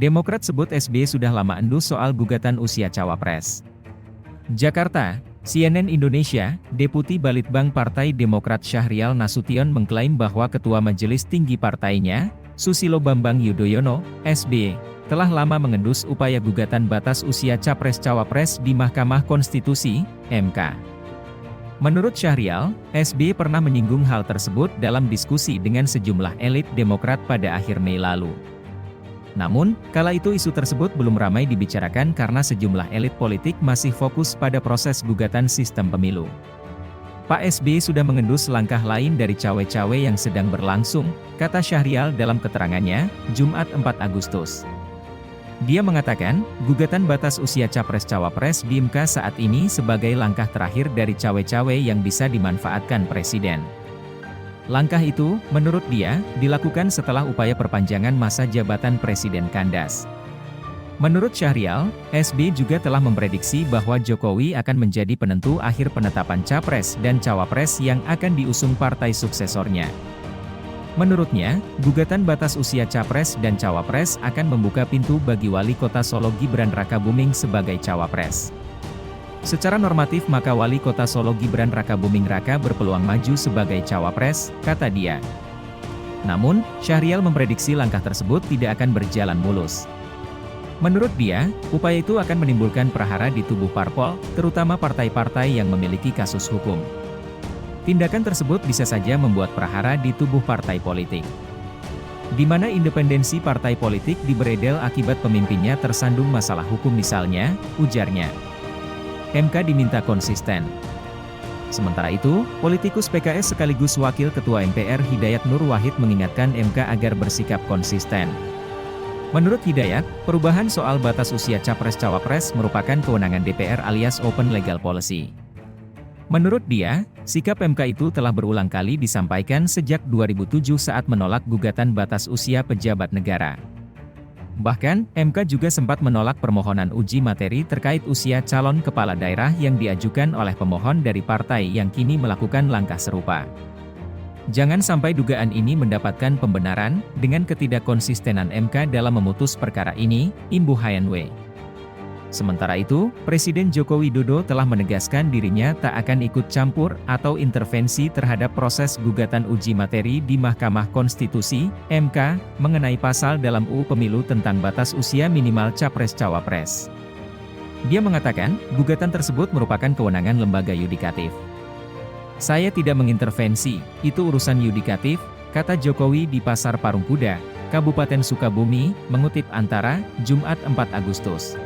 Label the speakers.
Speaker 1: Demokrat sebut SBY sudah lama endus soal gugatan usia cawapres. Jakarta, CNN Indonesia, Deputi Balitbang Partai Demokrat Syahrial Nasution mengklaim bahwa Ketua Majelis Tinggi partainya, Susilo Bambang Yudhoyono, SBY, telah lama mengendus upaya gugatan batas usia Capres-Cawapres di Mahkamah Konstitusi, MK. Menurut Syahrial, SBY pernah menyinggung hal tersebut dalam diskusi dengan sejumlah elit Demokrat pada akhir Mei lalu. Namun, kala itu isu tersebut belum ramai dibicarakan karena sejumlah elit politik masih fokus pada proses gugatan sistem pemilu. Pak SBY sudah mengendus langkah lain dari cawe-cawe yang sedang berlangsung, kata Syahrial dalam keterangannya, Jumat 4 Agustus. Dia mengatakan, gugatan batas usia Capres-Cawapres di MK saat ini sebagai langkah terakhir dari cawe-cawe yang bisa dimanfaatkan Presiden. Langkah itu, menurut dia, dilakukan setelah upaya perpanjangan masa jabatan Presiden kandas. Menurut Syahrial, SBY juga telah memprediksi bahwa Jokowi akan menjadi penentu akhir penetapan Capres dan Cawapres yang akan diusung partai suksesornya. Menurutnya, gugatan batas usia Capres dan Cawapres akan membuka pintu bagi Wali Kota Solo Gibran Rakabuming sebagai Cawapres. Secara normatif maka Wali Kota Solo Gibran Rakabuming Raka berpeluang maju sebagai Cawapres, kata dia. Namun, Syahrial memprediksi langkah tersebut tidak akan berjalan mulus. Menurut dia, upaya itu akan menimbulkan prahara di tubuh parpol, terutama partai-partai yang memiliki kasus hukum. Tindakan tersebut bisa saja membuat prahara di tubuh partai politik, di mana independensi partai politik diberedel akibat pemimpinnya tersandung masalah hukum misalnya, ujarnya. MK diminta konsisten. Sementara itu, politikus PKS sekaligus Wakil Ketua MPR Hidayat Nur Wahid mengingatkan MK agar bersikap konsisten. Menurut Hidayat, perubahan soal batas usia Capres-Cawapres merupakan kewenangan DPR alias Open Legal Policy. Menurut dia, sikap MK itu telah berulang kali disampaikan sejak 2007 saat menolak gugatan batas usia pejabat negara. Bahkan, MK juga sempat menolak permohonan uji materi terkait usia calon kepala daerah yang diajukan oleh pemohon dari partai yang kini melakukan langkah serupa. Jangan sampai dugaan ini mendapatkan pembenaran, dengan ketidakkonsistenan MK dalam memutus perkara ini, imbuh HNW. Sementara itu, Presiden Joko Widodo telah menegaskan dirinya tak akan ikut campur atau intervensi terhadap proses gugatan uji materi di Mahkamah Konstitusi, MK, mengenai pasal dalam UU Pemilu tentang batas usia minimal Capres-Cawapres. Dia mengatakan, gugatan tersebut merupakan kewenangan lembaga yudikatif. Saya tidak mengintervensi, itu urusan yudikatif, kata Jokowi di Pasar Parungkuda, Kabupaten Sukabumi, mengutip Antara, Jumat 4 Agustus.